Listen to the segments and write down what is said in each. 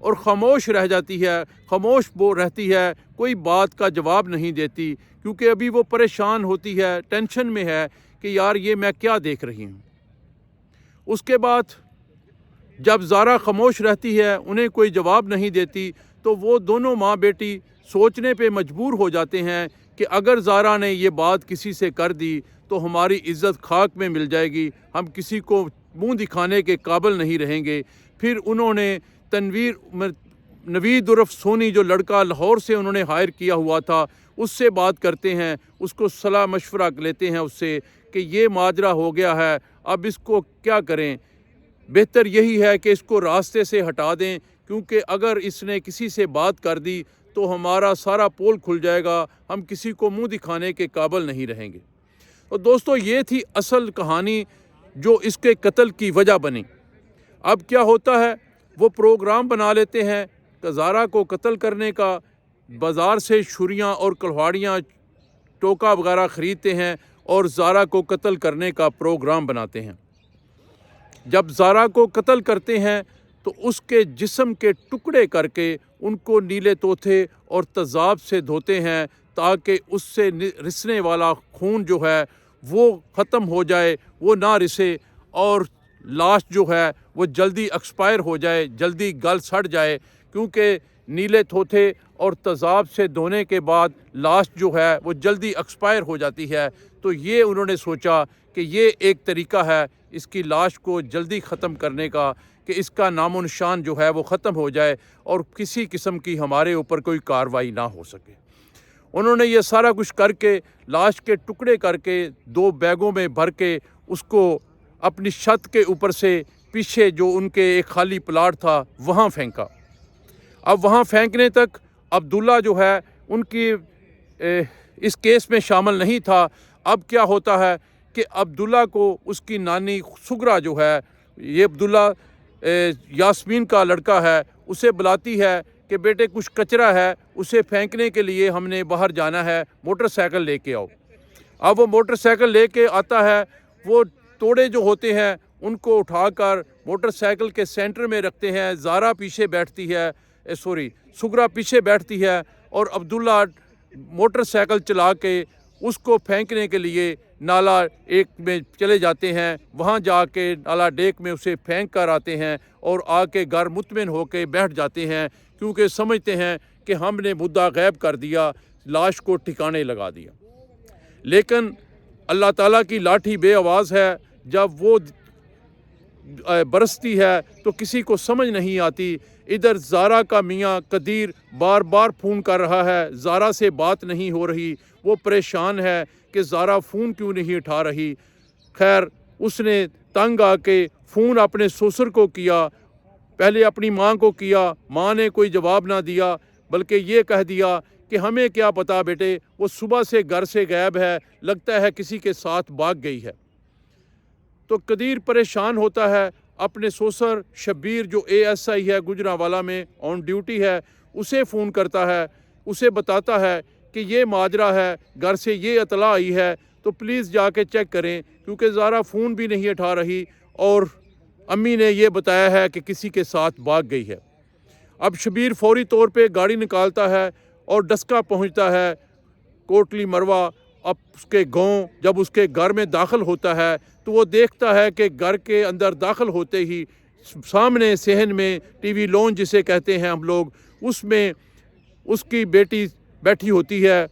اور خاموش رہ جاتی ہے، خاموش وہ رہتی ہے، کوئی بات کا جواب نہیں دیتی، کیونکہ ابھی وہ پریشان ہوتی ہے، ٹینشن میں ہے کہ یار یہ میں کیا دیکھ رہی ہوں۔ اس کے بعد جب زارا خاموش رہتی ہے، انہیں کوئی جواب نہیں دیتی، تو وہ دونوں ماں بیٹی سوچنے پہ مجبور ہو جاتے ہیں کہ اگر زارا نے یہ بات کسی سے کر دی تو ہماری عزت خاک میں مل جائے گی، ہم کسی کو منہ دکھانے کے قابل نہیں رہیں گے۔ پھر انہوں نے نوید عرف سونی جو لڑکا لاہور سے انہوں نے ہائر کیا ہوا تھا، اس سے بات کرتے ہیں، اس کو صلاح مشورہ لیتے ہیں اس سے کہ یہ ماجرا ہو گیا ہے، اب اس کو کیا کریں؟ بہتر یہی ہے کہ اس کو راستے سے ہٹا دیں، کیونکہ اگر اس نے کسی سے بات کر دی تو ہمارا سارا پول کھل جائے گا، ہم کسی کو منہ دکھانے کے قابل نہیں رہیں گے۔ اور دوستو یہ تھی اصل کہانی جو اس کے قتل کی وجہ بنی۔ اب کیا ہوتا ہے، وہ پروگرام بنا لیتے ہیں کہ زارا کو قتل کرنے کا، بازار سے چھریاں اور کلہاڑیاں ٹوکا وغیرہ خریدتے ہیں اور زارا کو قتل کرنے کا پروگرام بناتے ہیں۔ جب زارا کو قتل کرتے ہیں تو اس کے جسم کے ٹکڑے کر کے ان کو نیلے توتھے اور تیزاب سے دھوتے ہیں تاکہ اس سے رسنے والا خون جو ہے وہ ختم ہو جائے، وہ نہ رسے، اور لاش جو ہے وہ جلدی ایکسپائر ہو جائے، جلدی گل سڑ جائے، کیونکہ نیلے تھوتھے اور تیزاب سے دھونے کے بعد لاش جو ہے وہ جلدی ایکسپائر ہو جاتی ہے۔ تو یہ انہوں نے سوچا کہ یہ ایک طریقہ ہے اس کی لاش کو جلدی ختم کرنے کا، کہ اس کا نام و نشان جو ہے وہ ختم ہو جائے اور کسی قسم کی ہمارے اوپر کوئی کارروائی نہ ہو سکے۔ انہوں نے یہ سارا کچھ کر کے لاش کے ٹکڑے کر کے 2 بیگوں میں بھر کے اس کو اپنی چھت کے اوپر سے پیچھے جو ان کے ایک خالی پلاٹ تھا وہاں پھینکا۔ اب وہاں پھینکنے تک عبداللہ جو ہے ان کی اس کیس میں شامل نہیں تھا۔ اب کیا ہوتا ہے کہ عبداللہ کو اس کی نانی سغرا جو ہے، یہ عبداللہ یاسمین کا لڑکا ہے، اسے بلاتی ہے کہ بیٹے کچھ کچرا ہے، اسے پھینکنے کے لیے ہم نے باہر جانا ہے، موٹر سائیکل لے کے آؤ۔ اب وہ موٹر سائیکل لے کے آتا ہے، وہ توڑے جو ہوتے ہیں ان کو اٹھا کر موٹر سائیکل کے سینٹر میں رکھتے ہیں، زارا پیچھے بیٹھتی ہے، سغرا پیچھے بیٹھتی ہے، اور عبداللہ موٹر سائیکل چلا کے اس کو پھینکنے کے لیے نالا ایک میں چلے جاتے ہیں، وہاں جا کے نالا ڈیک میں اسے پھینک کر آتے ہیں اور آ کے گھر مطمئن ہو کے بیٹھ جاتے ہیں، کیونکہ سمجھتے ہیں کہ ہم نے مدعا غائب کر دیا، لاش کو ٹھکانے لگا دیا۔ لیکن اللہ تعالیٰ کی لاٹھی بے آواز ہے، جب وہ برستی ہے تو کسی کو سمجھ نہیں آتی۔ ادھر زارا کا میاں قدیر بار بار فون کر رہا ہے، زارا سے بات نہیں ہو رہی، وہ پریشان ہے کہ زارا فون کیوں نہیں اٹھا رہی۔ خیر اس نے تنگ آ کے فون اپنے سسر کو کیا، پہلے اپنی ماں کو کیا، ماں نے کوئی جواب نہ دیا، بلکہ یہ کہہ دیا کہ ہمیں کیا پتا بیٹے، وہ صبح سے گھر سے غائب ہے، لگتا ہے کسی کے ساتھ بھاگ گئی ہے۔ تو قدیر پریشان ہوتا ہے، اپنے سسر شبیر جو ASI ہے گجرانوالہ میں آن ڈیوٹی ہے، اسے فون کرتا ہے، اسے بتاتا ہے کہ یہ ماجرا ہے، گھر سے یہ اطلاع آئی ہے، تو پلیز جا کے چیک کریں، کیونکہ زارا فون بھی نہیں اٹھا رہی اور امی نے یہ بتایا ہے کہ کسی کے ساتھ بھاگ گئی ہے۔ اب شبیر فوری طور پہ گاڑی نکالتا ہے اور ڈسکا پہنچتا ہے، کوٹلی مروہ۔ اب اس کے گاؤں جب اس کے گھر میں داخل ہوتا ہے تو وہ دیکھتا ہے کہ گھر کے اندر داخل ہوتے ہی سامنے صحن میں ٹی وی لون جسے کہتے ہیں ہم لوگ، اس میں اس کی بیٹی بیٹھی ہوتی ہے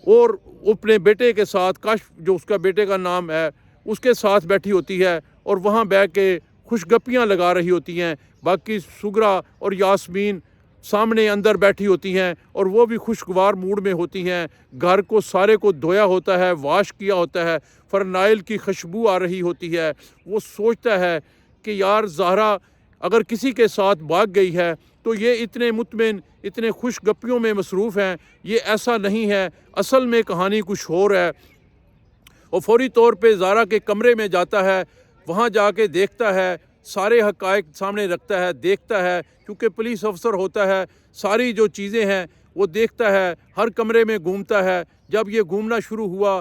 اور اپنے بیٹے کے ساتھ، کشف جو اس کا بیٹے کا نام ہے، اس کے ساتھ بیٹھی ہوتی ہے اور وہاں بیٹھ کے خوش گپیاں لگا رہی ہوتی ہیں۔ باقی سغرا اور یاسمین سامنے اندر بیٹھی ہوتی ہیں اور وہ بھی خوشگوار موڈ میں ہوتی ہیں۔ گھر کو سارے کو دھویا ہوتا ہے، واش کیا ہوتا ہے، فرنائل کی خوشبو آ رہی ہوتی ہے۔ وہ سوچتا ہے کہ یار زہرا اگر کسی کے ساتھ بھاگ گئی ہے تو یہ اتنے مطمئن، اتنے خوش گپیوں میں مصروف ہیں، یہ ایسا نہیں ہے، اصل میں کہانی کچھ اور ہے۔ وہ فوری طور پہ زہرا کے کمرے میں جاتا ہے، وہاں جا کے دیکھتا ہے، سارے حقائق سامنے رکھتا ہے، دیکھتا ہے، کیونکہ پولیس افسر ہوتا ہے، ساری جو چیزیں ہیں وہ دیکھتا ہے، ہر کمرے میں گھومتا ہے۔ جب یہ گھومنا شروع ہوا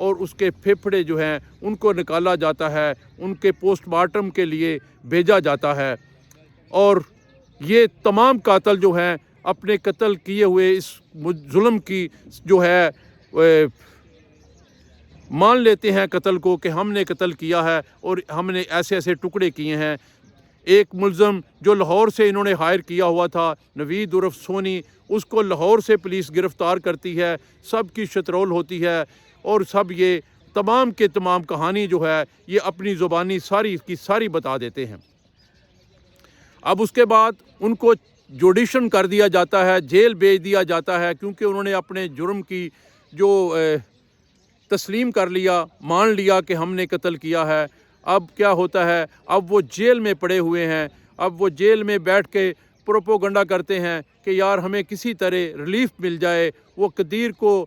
اور اس کے پھیپھڑے جو ہیں ان کو نکالا جاتا ہے، ان کے پوسٹ مارٹم کے لیے بھیجا جاتا ہے۔ اور یہ تمام قاتل جو ہیں اپنے قتل کیے ہوئے اس ظلم کی جو ہے مان لیتے ہیں قتل کو کہ ہم نے قتل کیا ہے اور ہم نے ایسے ایسے ٹکڑے کیے ہیں۔ ایک ملزم جو لاہور سے انہوں نے ہائر کیا ہوا تھا، نوید عرف سونی، اس کو لاہور سے پولیس گرفتار کرتی ہے، سب کی شترول ہوتی ہے اور سب یہ تمام کے تمام کہانی جو ہے یہ اپنی زبانی ساری کی ساری بتا دیتے ہیں۔ اب اس کے بعد ان کو جوڈیشن کر دیا جاتا ہے، جیل بھیج دیا جاتا ہے، کیونکہ انہوں نے اپنے جرم کی جو تسلیم کر لیا، مان لیا کہ ہم نے قتل کیا ہے۔ اب کیا ہوتا ہے، اب وہ جیل میں پڑے ہوئے ہیں، اب وہ جیل میں بیٹھ کے پروپوگنڈا کرتے ہیں کہ یار ہمیں کسی طرح ریلیف مل جائے۔ وہ قدیر کو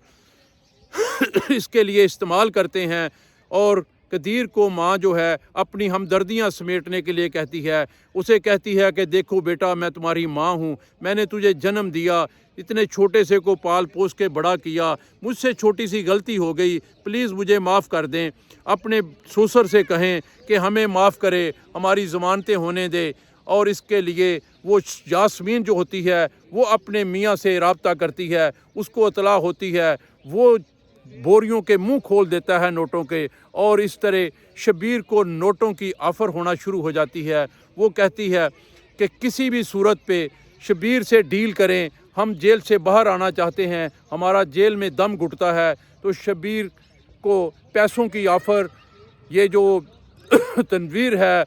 اس کے لیے استعمال کرتے ہیں اور قدیر کو ماں جو ہے اپنی ہمدردیاں سمیٹنے کے لیے کہتی ہے، اسے کہتی ہے کہ دیکھو بیٹا، میں تمہاری ماں ہوں، میں نے تجھے جنم دیا، اتنے چھوٹے سے کو پال پوس کے بڑا کیا، مجھ سے چھوٹی سی غلطی ہو گئی، پلیز مجھے معاف کر دیں۔ اپنے سسر سے کہیں کہ ہمیں معاف کرے، ہماری ضمانتیں ہونے دے۔ اور اس کے لیے وہ یاسمین جو ہوتی ہے وہ اپنے میاں سے رابطہ کرتی ہے، اس کو اطلاع ہوتی ہے، وہ بوریوں کے منہ کھول دیتا ہے نوٹوں کے، اور اس طرح شبیر کو نوٹوں کی آفر ہونا شروع ہو جاتی ہے۔ وہ کہتی ہے کہ کسی بھی صورت پہ شبیر سے ڈیل کریں، ہم جیل سے باہر آنا چاہتے ہیں، ہمارا جیل میں دم گھٹتا ہے۔ تو شبیر کو پیسوں کی آفر، یہ جو تنویر ہے،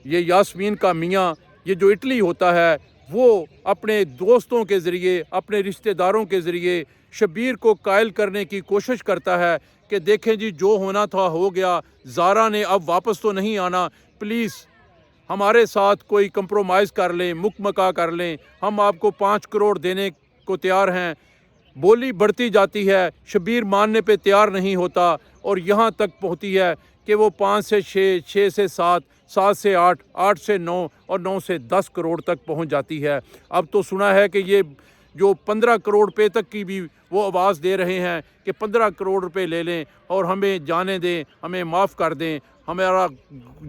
یہ یاسمین کا میاں، یہ جو اٹلی ہوتا ہے، وہ اپنے دوستوں کے ذریعے، اپنے رشتہ داروں کے ذریعے شبیر کو قائل کرنے کی کوشش کرتا ہے کہ دیکھیں جی، جو ہونا تھا ہو گیا، زارا نے اب واپس تو نہیں آنا، پلیز ہمارے ساتھ کوئی کمپرومائز کر لیں، مکمکا کر لیں، ہم آپ کو 5 کروڑ دینے کو تیار ہیں۔ بولی بڑھتی جاتی ہے، شبیر ماننے پہ تیار نہیں ہوتا، اور یہاں تک پہنچتی ہے کہ وہ 5 سے 6، 6 سے 7، 7 سے 8، 8 سے 9 اور 9 سے 10 کروڑ تک پہنچ جاتی ہے۔ اب تو سنا ہے کہ یہ جو 15 کروڑ روپے تک کی بھی وہ آواز دے رہے ہیں کہ 15 کروڑ روپے لے لیں اور ہمیں جانے دیں، ہمیں معاف کر دیں، ہمارا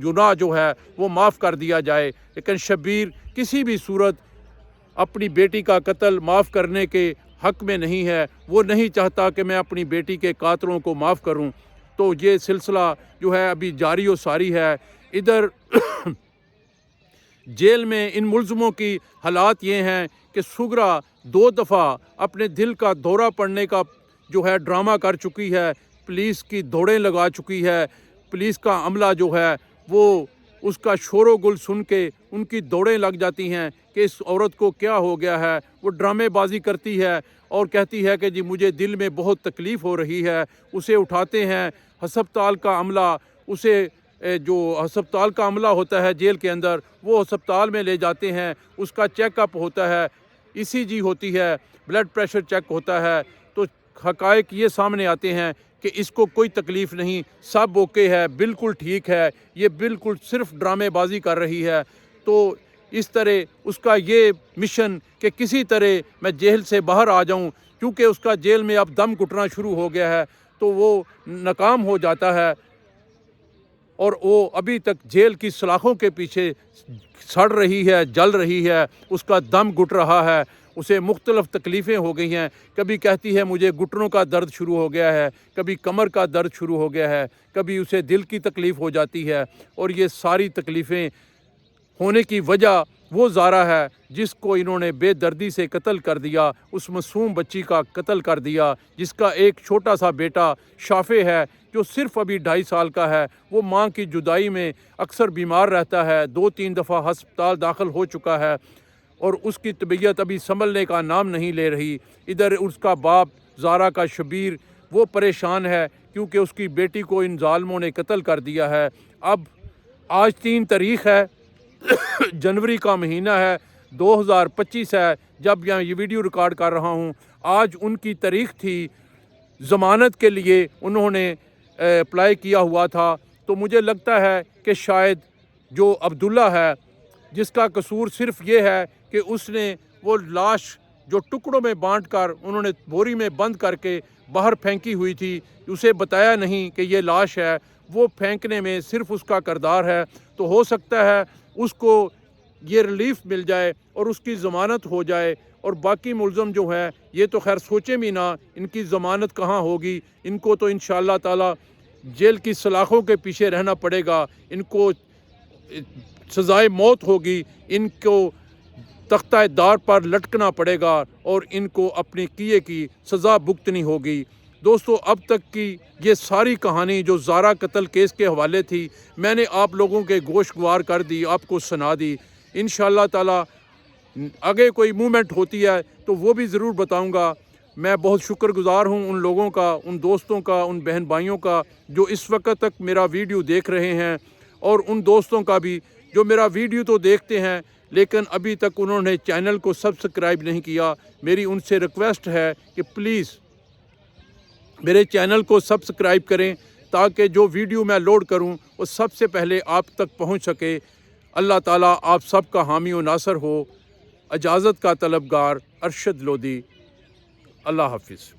گناہ جو ہے وہ معاف کر دیا جائے۔ لیکن شبیر کسی بھی صورت اپنی بیٹی کا قتل معاف کرنے کے حق میں نہیں ہے، وہ نہیں چاہتا کہ میں اپنی بیٹی کے قاتلوں کو معاف کروں۔ تو یہ سلسلہ جو ہے ابھی جاری و ساری ہے۔ ادھر جیل میں ان ملزموں کی حالات یہ ہیں کہ سغرا 2 دفعہ اپنے دل کا دورہ پڑنے کا جو ہے ڈرامہ کر چکی ہے، پولیس کی دوڑیں لگا چکی ہے، پولیس کا عملہ جو ہے وہ اس کا شور و گل سن کے ان کی دوڑیں لگ جاتی ہیں کہ اس عورت کو کیا ہو گیا ہے۔ وہ ڈرامے بازی کرتی ہے اور کہتی ہے کہ جی مجھے دل میں بہت تکلیف ہو رہی ہے۔ اسے اٹھاتے ہیں، ہسپتال کا عملہ، اسے جو ہسپتال کا عملہ ہوتا ہے جیل کے اندر، وہ ہسپتال میں لے جاتے ہیں، اس کا چیک اپ ہوتا ہے، ECG ہوتی ہے، بلڈ پریشر چیک ہوتا ہے، تو حقائق یہ سامنے آتے ہیں کہ اس کو کوئی تکلیف نہیں، سب اوکے ہے، بالکل ٹھیک ہے، یہ بالکل صرف ڈرامے بازی کر رہی ہے۔ تو اس طرح اس کا یہ مشن کہ کسی طرح میں جیل سے باہر آ جاؤں، کیونکہ اس کا جیل میں اب دم گھٹنا شروع ہو گیا ہے، تو وہ ناکام ہو جاتا ہے، اور وہ ابھی تک جیل کی سلاخوں کے پیچھے سڑ رہی ہے، جل رہی ہے، اس کا دم گھٹ رہا ہے، اسے مختلف تکلیفیں ہو گئی ہیں۔ کبھی کہتی ہے مجھے گھٹنوں کا درد شروع ہو گیا ہے، کبھی کمر کا درد شروع ہو گیا ہے، کبھی اسے دل کی تکلیف ہو جاتی ہے، اور یہ ساری تکلیفیں ہونے کی وجہ وہ زارا ہے جس کو انہوں نے بے دردی سے قتل کر دیا، اس معصوم بچی کا قتل کر دیا، جس کا ایک چھوٹا سا بیٹا شافع ہے جو صرف ابھی 2.5 سال کا ہے۔ وہ ماں کی جدائی میں اکثر بیمار رہتا ہے، 2-3 دفعہ ہسپتال داخل ہو چکا ہے، اور اس کی طبیعت ابھی سنبھلنے کا نام نہیں لے رہی۔ ادھر اس کا باپ زارا کا شبیر وہ پریشان ہے کیونکہ اس کی بیٹی کو ان ظالموں نے قتل کر دیا ہے۔ اب آج 3 تاریخ ہے، جنوری کا مہینہ ہے، 2025 ہے جب یہ ویڈیو ریکارڈ کر رہا ہوں۔ آج ان کی تاریخ تھی، ضمانت کے لیے انہوں نے اپلائی کیا ہوا تھا۔ تو مجھے لگتا ہے کہ شاید جو عبداللہ ہے، جس کا قصور صرف یہ ہے کہ اس نے وہ لاش جو ٹکڑوں میں بانٹ کر انہوں نے بوری میں بند کر کے باہر پھینکی ہوئی تھی، اسے بتایا نہیں کہ یہ لاش ہے، وہ پھینکنے میں صرف اس کا کردار ہے، تو ہو سکتا ہے اس کو یہ ریلیف مل جائے اور اس کی ضمانت ہو جائے، اور باقی ملزم جو ہے یہ تو خیر سوچیں بھی نہ، ان کی ضمانت کہاں ہوگی، ان کو تو انشاءاللہ تعالی جیل کی سلاخوں کے پیچھے رہنا پڑے گا، ان کو سزائے موت ہوگی، ان کو تختہ دار پر لٹکنا پڑے گا اور ان کو اپنے کیے کی سزا بھگتنی ہوگی۔ دوستو، اب تک کی یہ ساری کہانی جو زارا قتل کیس کے حوالے تھی، میں نے آپ لوگوں کے گوشگوار کر دی، آپ کو سنا دی۔ انشاءاللہ تعالی آگے کوئی موومنٹ ہوتی ہے تو وہ بھی ضرور بتاؤں گا۔ میں بہت شکر گزار ہوں ان لوگوں کا، ان دوستوں کا، ان بہن بھائیوں کا جو اس وقت تک میرا ویڈیو دیکھ رہے ہیں، اور ان دوستوں کا بھی جو میرا ویڈیو تو دیکھتے ہیں لیکن ابھی تک انہوں نے چینل کو سبسکرائب نہیں کیا۔ میری ان سے ریکویسٹ ہے کہ پلیز میرے چینل کو سبسکرائب کریں تاکہ جو ویڈیو میں لوڈ کروں وہ سب سے پہلے آپ تک پہنچ سکے۔ اللہ تعالیٰ آپ سب کا حامی و ناصر ہو۔ اجازت کا طلبگار ارشد لودھی۔ اللہ حافظ۔